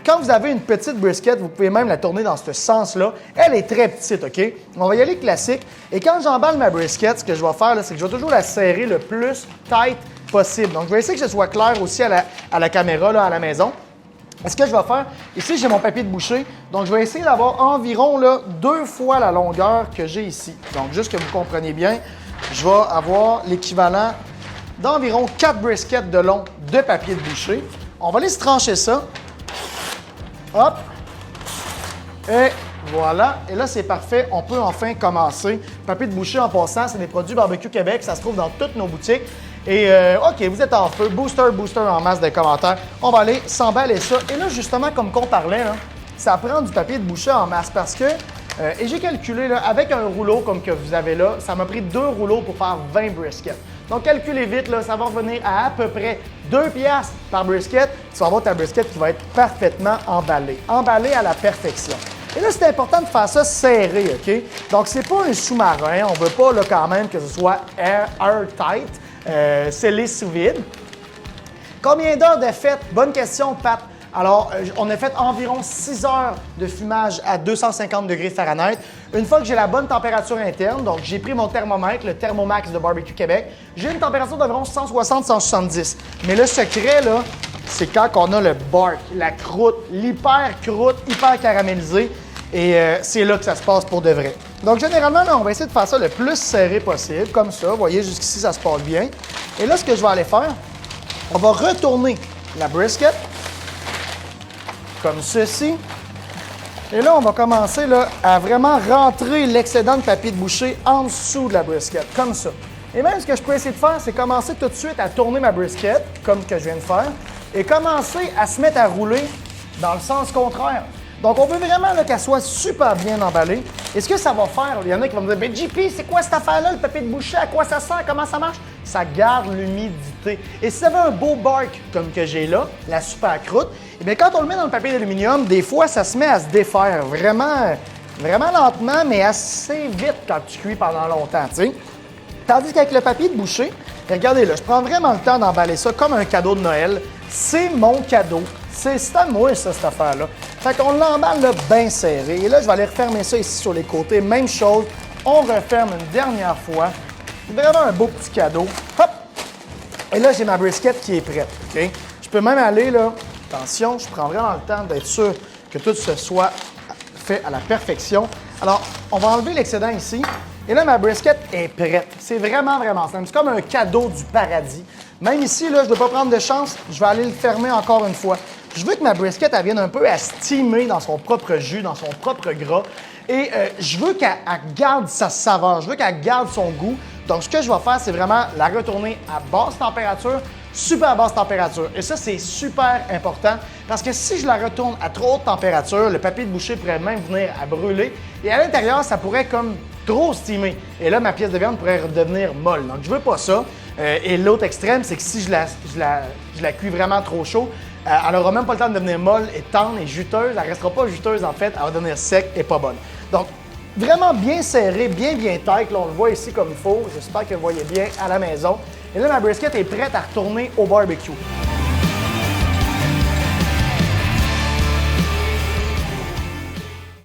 quand vous avez une petite brisket, vous pouvez même la tourner dans ce sens-là. Elle est très petite, OK? On va y aller classique. Et quand j'emballe ma brisket, ce que je vais faire, c'est que je vais toujours la serrer le plus tight possible. Donc, je vais essayer que ce soit clair aussi à la caméra, là, à la maison. Et ce que je vais faire, ici, j'ai mon papier de boucher. Donc, je vais essayer d'avoir environ là, 2 fois la longueur que j'ai ici. Donc, juste que vous compreniez bien, je vais avoir l'équivalent d'environ 4 briskets de long de papier de boucher. On va aller se trancher ça. Hop! Et voilà. Et là, c'est parfait. On peut enfin commencer. Papier de boucher, en passant, c'est des produits Barbecue Québec. Ça se trouve dans toutes nos boutiques. Et OK, vous êtes en feu. Booster en masse de commentaires. On va aller s'emballer ça. Et là, justement, comme qu'on parlait, là, ça prend du papier de boucher en masse parce que, et j'ai calculé, là, avec un rouleau comme que vous avez là, ça m'a pris 2 rouleaux pour faire 20 briskets. Donc, calculez vite, là, ça va revenir à peu près 2$ par brisket. Tu vas avoir ta brisket qui va être parfaitement emballée. Emballée à la perfection. Et là, c'est important de faire ça serré, OK? Donc, c'est pas un sous-marin. On veut pas, là, quand même, que ce soit airtight, scellé sous vide. Combien d'heures de fête? Bonne question, Pat. Alors, on a fait environ 6 heures de fumage à 250 degrés Fahrenheit. Une fois que j'ai la bonne température interne, donc j'ai pris mon thermomètre, le Thermomax de Barbecue Québec, j'ai une température d'environ 160-170. Mais le secret, là, c'est quand on a le bark, la croûte, l'hyper-croûte, hyper caramélisée. Et c'est là que ça se passe pour de vrai. Donc, généralement, là, on va essayer de faire ça le plus serré possible, comme ça. Vous voyez, jusqu'ici, ça se passe bien. Et là, ce que je vais aller faire, on va retourner la brisket comme ceci. Et là, on va commencer là, à vraiment rentrer l'excédent de papier de boucher en dessous de la brisket, comme ça. Et même, ce que je peux essayer de faire, c'est commencer tout de suite à tourner ma brisket, comme que je viens de faire, et commencer à se mettre à rouler dans le sens contraire. Donc, on veut vraiment qu'elle soit super bien emballée. Et ce que ça va faire, il y en a qui vont me dire « Ben JP, c'est quoi cette affaire-là, le papier de boucher? À quoi ça sert? Comment ça marche? » Ça garde l'humidité. Et si vous avez un beau bark comme que j'ai là, la super croûte, eh bien, quand on le met dans le papier d'aluminium, des fois, ça se met à se défaire vraiment, vraiment lentement, mais assez vite quand tu cuis pendant longtemps, tu sais. Tandis qu'avec le papier de boucher, regardez là, je prends vraiment le temps d'emballer ça comme un cadeau de Noël. C'est mon cadeau. C'est à moi, ça, cette affaire-là. Fait qu'on l'emballe là, bien serré. Et là, je vais aller refermer ça ici sur les côtés. Même chose. On referme une dernière fois. Vraiment un beau petit cadeau. Hop! Et là, j'ai ma brisket qui est prête. OK? Je peux même aller, là, attention, je prends vraiment le temps d'être sûr que tout ce soit fait à la perfection. Alors, on va enlever l'excédent ici. Et là, ma brisket est prête. C'est vraiment, vraiment simple. C'est comme un cadeau du paradis. Même ici, là, je ne dois pas prendre de chance. Je vais aller le fermer encore une fois. Je veux que ma brisket, elle vienne un peu à steamer dans son propre jus, dans son propre gras. Et je veux qu'elle garde sa saveur. Je veux qu'elle garde son goût. Donc, ce que je vais faire, c'est vraiment la retourner à basse température, super basse température. Et ça, c'est super important parce que si je la retourne à trop haute température, le papier de boucher pourrait même venir à brûler. Et à l'intérieur, ça pourrait comme trop steamer. Et là, ma pièce de viande pourrait redevenir molle. Donc, je veux pas ça. Et l'autre extrême, c'est que si je la cuis vraiment trop chaud, elle n'aura même pas le temps de devenir molle et tendre et juteuse. Elle ne restera pas juteuse, en fait. Elle va devenir sec et pas bonne. Donc, vraiment bien serré, bien tight. Là, on le voit ici comme il faut. J'espère que vous voyez bien à la maison. Et là, ma brisket est prête à retourner au barbecue.